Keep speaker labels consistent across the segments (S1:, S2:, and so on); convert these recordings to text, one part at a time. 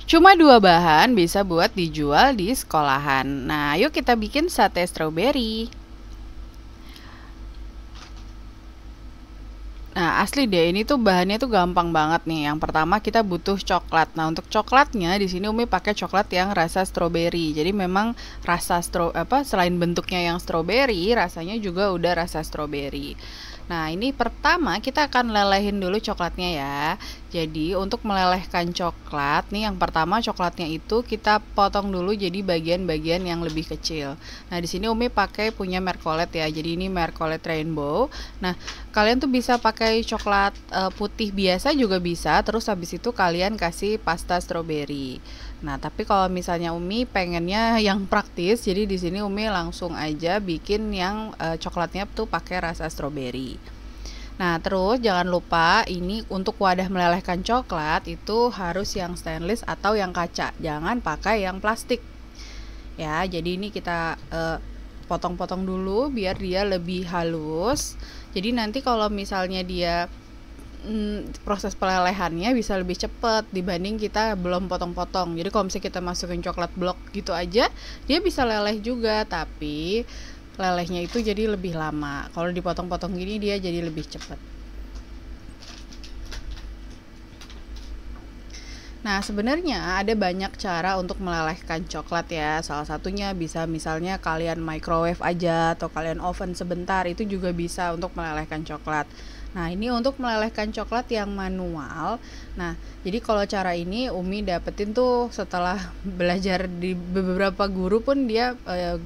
S1: Cuma dua bahan bisa buat dijual di sekolahan. Nah, yuk kita bikin sate stroberi. Nah, asli deh, ini tuh bahannya tuh gampang banget nih. Yang pertama kita butuh coklat. Nah, untuk coklatnya di sini Umi pakai coklat yang rasa stroberi. Jadi memang rasa selain bentuknya yang stroberi, rasanya juga udah rasa stroberi. Nah, ini pertama kita akan lelehin dulu coklatnya ya. Jadi, untuk melelehkan coklat, nih yang pertama coklatnya itu kita potong dulu jadi bagian-bagian yang lebih kecil. Nah, di sini Umi pakai punya Mercolet ya. Jadi ini Mercolet Rainbow. Nah, kalian tuh bisa pakai coklat putih biasa juga bisa. Terus habis itu kalian kasih pasta stroberi. Nah, tapi kalau misalnya Umi pengennya yang praktis, jadi di sini Umi langsung aja bikin yang coklatnya tuh pakai rasa stroberi. Nah, terus jangan lupa ini untuk wadah melelehkan coklat itu harus yang stainless atau yang kaca. Jangan pakai yang plastik. Ya, jadi ini kita potong-potong dulu biar dia lebih halus. Jadi nanti kalau misalnya dia proses pelelehannya bisa lebih cepat dibanding kita belum potong-potong. Jadi kalau misalnya kita masukin coklat blok gitu aja, dia bisa leleh juga, tapi lelehnya itu jadi lebih lama. Kalau dipotong-potong gini dia jadi lebih cepat. Nah, sebenarnya ada banyak cara untuk melelehkan coklat ya. Salah satunya bisa misalnya kalian microwave aja atau kalian oven sebentar, itu juga bisa untuk melelehkan coklat. Nah, ini untuk melelehkan coklat yang manual. Nah, jadi kalau cara ini Umi dapetin tuh setelah belajar di beberapa guru pun dia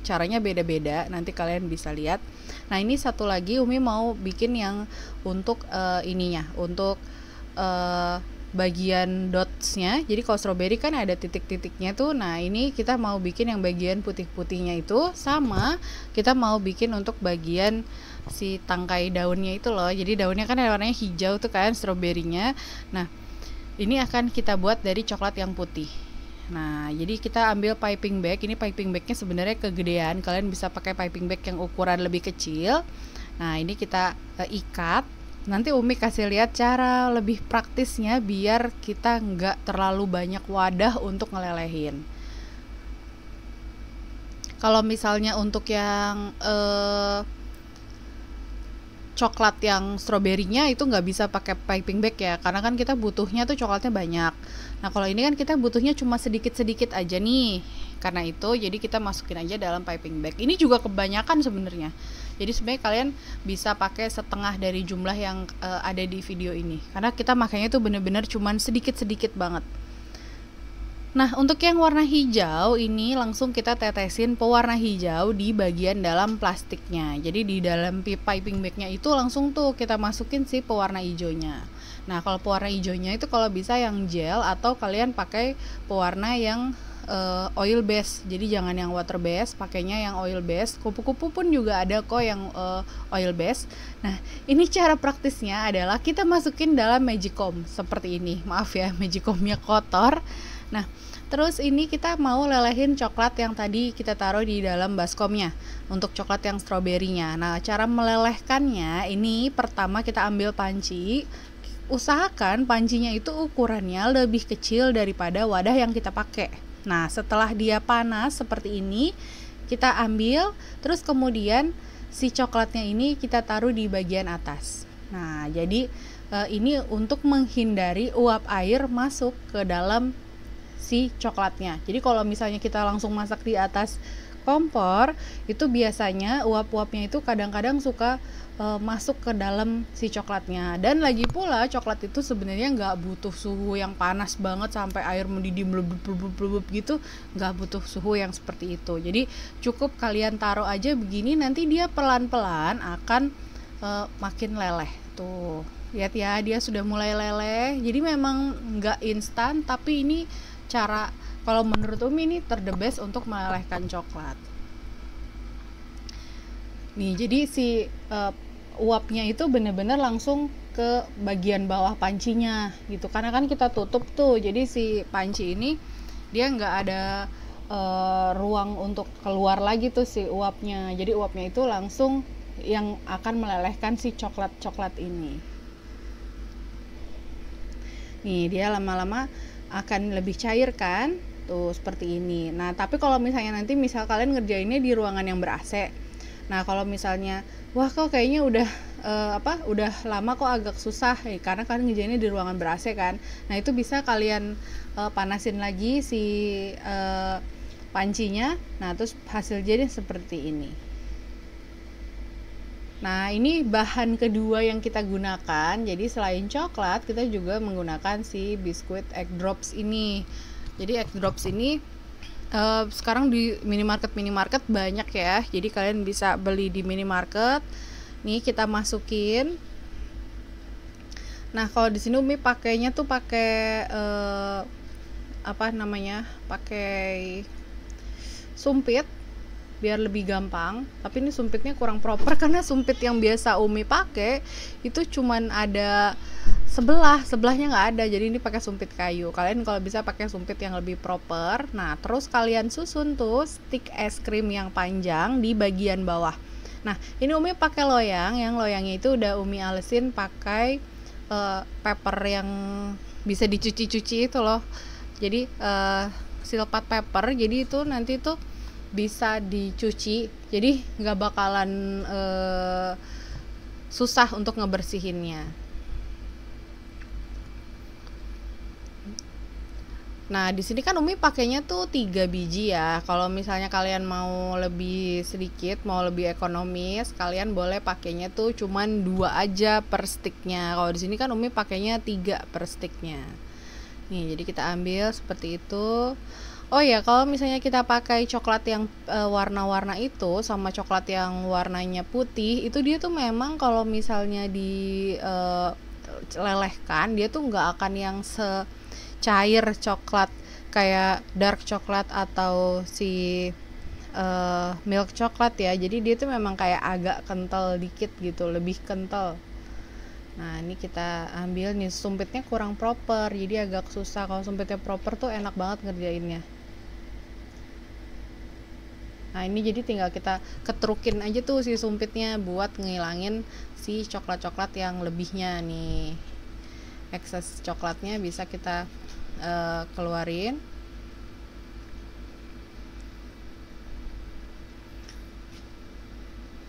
S1: caranya beda-beda. Nanti kalian bisa lihat. Nah, ini satu lagi Umi mau bikin yang untuk ininya, untuk bagian dotsnya. Jadi kalau strawberry kan ada titik-titiknya tuh. Nah, ini kita mau bikin yang bagian putih-putihnya itu, sama kita mau bikin untuk bagian si tangkai daunnya itu loh. Jadi daunnya kan ada warnanya hijau tuh kan stroberinya. Nah, ini akan kita buat dari coklat yang putih. Nah, jadi kita ambil piping bag. Ini piping bagnya sebenarnya kegedean. Kalian bisa pakai piping bag yang ukuran lebih kecil. Nah, ini kita ikat. Nanti Umi kasih lihat cara lebih praktisnya biar kita nggak terlalu banyak wadah untuk ngelelehin. Kalau misalnya untuk yang coklat yang stroberinya itu nggak bisa pakai piping bag ya, karena kan kita butuhnya tuh coklatnya banyak. Nah, kalau ini kan kita butuhnya cuma sedikit-sedikit aja nih. Karena itu jadi kita masukin aja dalam piping bag. Ini juga kebanyakan sebenarnya. Jadi sebenarnya kalian bisa pakai setengah dari jumlah yang ada di video ini. Karena kita makanya tuh bener-bener cuman sedikit-sedikit banget. Nah, untuk yang warna hijau ini langsung kita tetesin pewarna hijau di bagian dalam plastiknya. Jadi di dalam piping bagnya itu langsung tuh kita masukin si pewarna hijaunya. Nah, kalau pewarna hijaunya itu kalau bisa yang gel atau kalian pakai pewarna yang oil base. Jadi jangan yang water base, pakainya yang oil base. Kupu-kupu pun juga ada kok yang oil base. Nah, ini cara praktisnya adalah kita masukin dalam magicom seperti ini. Maaf ya, magicomnya kotor. Nah, terus ini kita mau lelehin coklat yang tadi kita taruh di dalam baskomnya untuk coklat yang stroberinya. Nah, cara melelehkannya ini pertama kita ambil panci. Usahakan pancinya itu ukurannya lebih kecil daripada wadah yang kita pakai. Nah, setelah dia panas seperti ini, kita ambil, terus kemudian si coklatnya ini kita taruh di bagian atas. Nah, jadi ini untuk menghindari uap air masuk ke dalam si coklatnya. Jadi kalau misalnya kita langsung masak di atas kompor, itu biasanya uap-uapnya itu kadang-kadang suka masuk ke dalam si coklatnya. Dan lagi pula coklat itu sebenarnya nggak butuh suhu yang panas banget sampai air mendidih blub gitu, nggak butuh suhu yang seperti itu. Jadi cukup kalian taruh aja begini, nanti dia pelan-pelan akan makin leleh. Tuh, lihat ya, dia sudah mulai leleh. Jadi memang nggak instan, tapi ini cara, kalau menurut Umi ini the best untuk melelehkan coklat. Nih, jadi si uapnya itu bener-bener langsung ke bagian bawah pancinya gitu, karena kan kita tutup tuh, jadi si panci ini dia nggak ada ruang untuk keluar lagi tuh si uapnya. Jadi uapnya itu langsung yang akan melelehkan si coklat-coklat ini. Nih, dia lama-lama akan lebih cair kan, tuh seperti ini. Nah tapi kalau misalnya nanti kalian ngerjainnya di ruangan yang ber-AC, nah kalau misalnya wah kok kayaknya udah lama kok agak susah karena kalian ngerjainnya di ruangan ber-AC kan, nah itu bisa kalian panasin lagi si pancinya, nah terus hasil jadi seperti ini. Nah ini bahan kedua yang kita gunakan, jadi selain coklat kita juga menggunakan si biskuit egg drops ini. Jadi egg drops ini sekarang di minimarket banyak ya, jadi kalian bisa beli di minimarket. Nih kita masukin. Nah kalau di sini Umi pakainya tuh pakai pakai sumpit biar lebih gampang, tapi ini sumpitnya kurang proper karena sumpit yang biasa Umi pakai itu cuman ada sebelahnya nggak ada, jadi ini pakai sumpit kayu. Kalian kalau bisa pakai sumpit yang lebih proper. Nah terus kalian susun tuh stick es krim yang panjang di bagian bawah. Nah ini Umi pakai loyang, yang loyangnya itu udah Umi alesin pakai paper yang bisa dicuci-cuci itu loh, jadi silpat paper, jadi itu nanti tuh bisa dicuci, jadi nggak bakalan susah untuk ngebersihinnya. Nah di sini kan Umi pakainya tuh 3 biji ya. Kalau misalnya kalian mau lebih sedikit, mau lebih ekonomis, kalian boleh pakainya tuh cuman 2 aja per sticknya. Kalau di sini kan Umi pakainya 3 per sticknya. Nih jadi kita ambil seperti itu. Oh ya, kalau misalnya kita pakai coklat yang warna-warna itu sama coklat yang warnanya putih, itu dia tuh memang kalau misalnya dilelehkan, dia tuh nggak akan yang secair coklat kayak dark coklat atau si milk coklat ya. Jadi dia tuh memang kayak agak kental dikit gitu, lebih kental. Nah ini kita ambil nih, sumpitnya kurang proper jadi agak susah. Kalau sumpitnya proper tuh enak banget ngerjainnya. Nah ini jadi tinggal kita ketrukin aja tuh si sumpitnya buat ngilangin si coklat-coklat yang lebihnya nih. Ekses coklatnya bisa kita keluarin.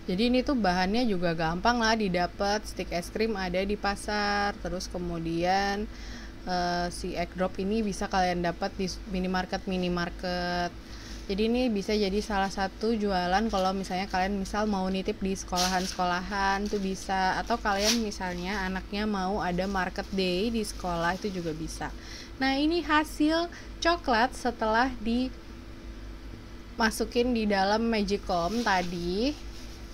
S1: Jadi ini tuh bahannya juga gampang lah didapat, stick es krim ada di pasar, terus kemudian si egg drop ini bisa kalian dapat di minimarket. Jadi ini bisa jadi salah satu jualan kalau misalnya kalian mau nitip di sekolahan tuh bisa, atau kalian misalnya anaknya mau ada market day di sekolah itu juga bisa. Nah ini hasil coklat setelah dimasukin di dalam magicom tadi.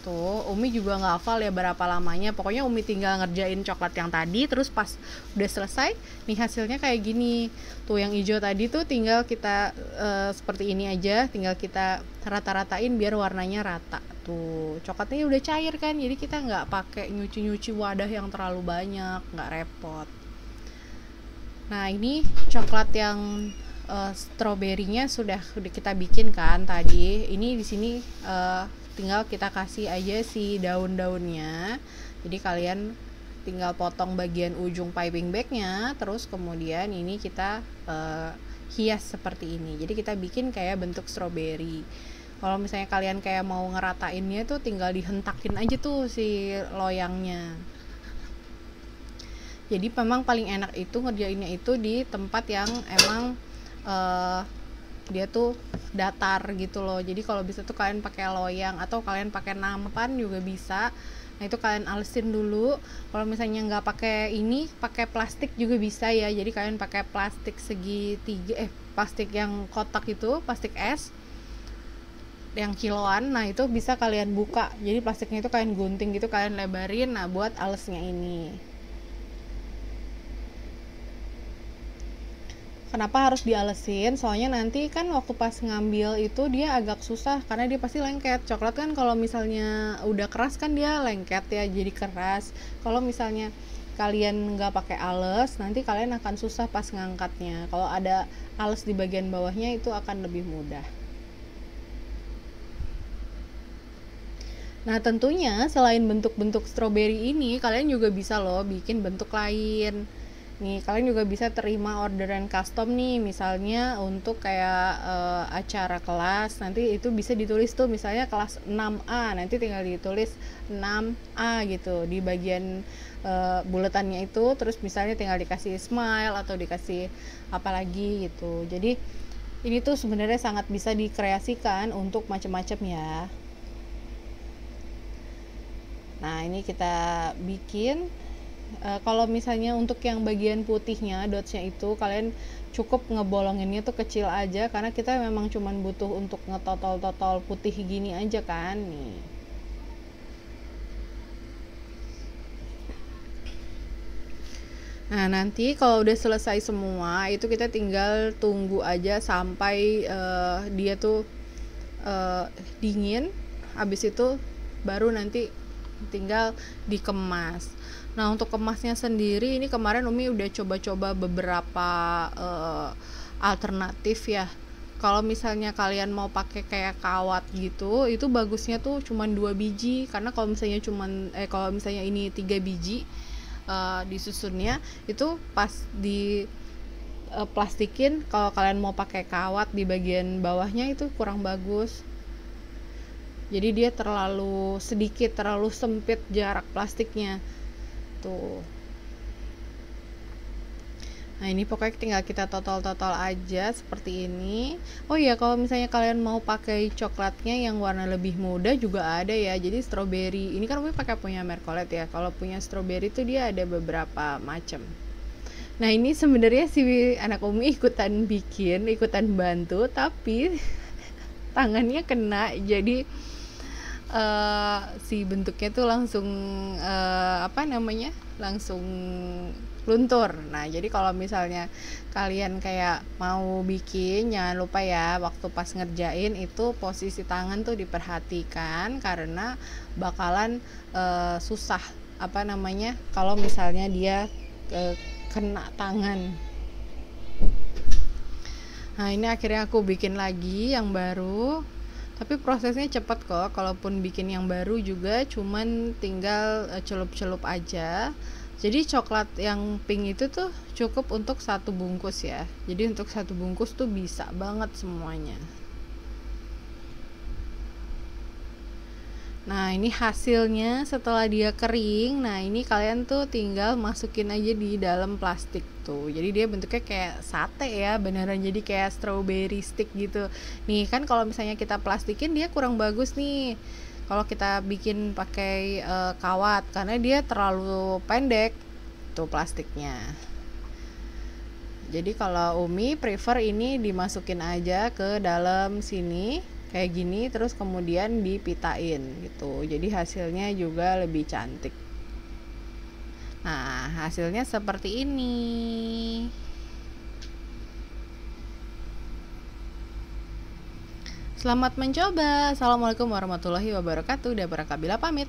S1: Tuh Umi juga nggak hafal ya berapa lamanya, pokoknya Umi tinggal ngerjain coklat yang tadi, terus pas udah selesai nih hasilnya kayak gini. Tuh yang hijau tadi tuh tinggal kita seperti ini aja, tinggal kita rata-ratain biar warnanya rata. Tuh coklatnya udah cair kan, jadi kita nggak pakai nyuci wadah yang terlalu banyak, nggak repot. Nah ini coklat yang stroberinya sudah kita bikin kan tadi. Ini di sini tinggal kita kasih aja si daun-daunnya. Jadi kalian tinggal potong bagian ujung piping bagnya, terus kemudian ini kita hias seperti ini. Jadi kita bikin kayak bentuk stroberi. Kalau misalnya kalian kayak mau ngeratainnya tuh tinggal dihentakin aja tuh si loyangnya. Jadi memang paling enak itu ngerjainnya itu di tempat yang emang dia tuh datar gitu loh. Jadi kalau bisa tuh kalian pakai loyang atau kalian pakai nampan juga bisa. Nah itu kalian alesin dulu. Kalau misalnya nggak pakai ini, pakai plastik juga bisa ya. Jadi kalian pakai plastik plastik yang kotak itu, plastik es yang kiloan. Nah itu bisa kalian buka. Jadi plastiknya itu kalian gunting gitu, kalian lebarin. Nah buat alesnya ini. Kenapa harus dialesin? Soalnya nanti kan waktu pas ngambil itu dia agak susah karena dia pasti lengket. Coklat kan kalau misalnya udah keras kan dia lengket ya, jadi keras. Kalau misalnya kalian nggak pakai ales, nanti kalian akan susah pas ngangkatnya. Kalau ada ales di bagian bawahnya itu akan lebih mudah. Nah tentunya selain bentuk-bentuk stroberi ini, kalian juga bisa loh bikin bentuk lain. Nih, kalian juga bisa terima orderan custom nih, misalnya untuk kayak acara kelas, nanti itu bisa ditulis tuh misalnya kelas 6A, nanti tinggal ditulis 6A gitu di bagian buletannya itu, terus misalnya tinggal dikasih smile atau dikasih apa lagi gitu. Jadi ini tuh sebenarnya sangat bisa dikreasikan untuk macam-macam ya. Nah, ini kita bikin. Kalau misalnya untuk yang bagian putihnya dotsnya itu kalian cukup ngebolonginnya tuh kecil aja, karena kita memang cuman butuh untuk ngetotol-totol putih gini aja kan nih. Nah, nanti kalau udah selesai semua itu kita tinggal tunggu aja sampai dia tuh dingin. Habis itu baru nanti tinggal dikemas. Nah, untuk kemasnya sendiri ini kemarin Umi udah coba-coba beberapa alternatif ya. Kalau misalnya kalian mau pakai kayak kawat gitu, itu bagusnya tuh cuman 2 biji, karena kalau misalnya ini 3 biji disusunnya itu pas di plastikin, kalau kalian mau pakai kawat di bagian bawahnya itu kurang bagus. Jadi dia terlalu sedikit, terlalu sempit jarak plastiknya tuh. Nah, ini pokoknya tinggal kita totol-totol aja seperti ini. Oh iya, kalau misalnya kalian mau pakai coklatnya yang warna lebih muda juga ada ya. Jadi strawberry, ini kan Umi pakai punya Mercolet ya. Kalau punya strawberry tuh dia ada beberapa macam. Nah, ini sebenarnya si anak Umi ikutan bikin, ikutan bantu, tapi tangannya kena, jadi si bentuknya tuh langsung langsung luntur. Nah, jadi kalau misalnya kalian kayak mau bikin, jangan lupa ya waktu pas ngerjain itu posisi tangan tuh diperhatikan, karena bakalan susah kalau misalnya dia kena tangan. Nah, ini akhirnya aku bikin lagi yang baru, tapi prosesnya cepat kok. Kalaupun bikin yang baru juga cuman tinggal celup-celup aja. Jadi coklat yang pink itu tuh cukup untuk 1 bungkus ya. Jadi untuk 1 bungkus tuh bisa banget semuanya. Nah, ini hasilnya setelah dia kering. Nah, ini kalian tuh tinggal masukin aja di dalam plastik tuh. Jadi dia bentuknya kayak sate ya, beneran jadi kayak strawberry stick gitu. Nih kan kalau misalnya kita plastikin dia kurang bagus nih. Kalau kita bikin pakai kawat, karena dia terlalu pendek tuh plastiknya. Jadi kalau Umi prefer ini dimasukin aja ke dalam sini kayak gini, terus kemudian dipitain gitu, jadi hasilnya juga lebih cantik. Nah, hasilnya seperti ini. Selamat mencoba. Assalamualaikum warahmatullahi wabarakatuh. Debra Kabila pamit.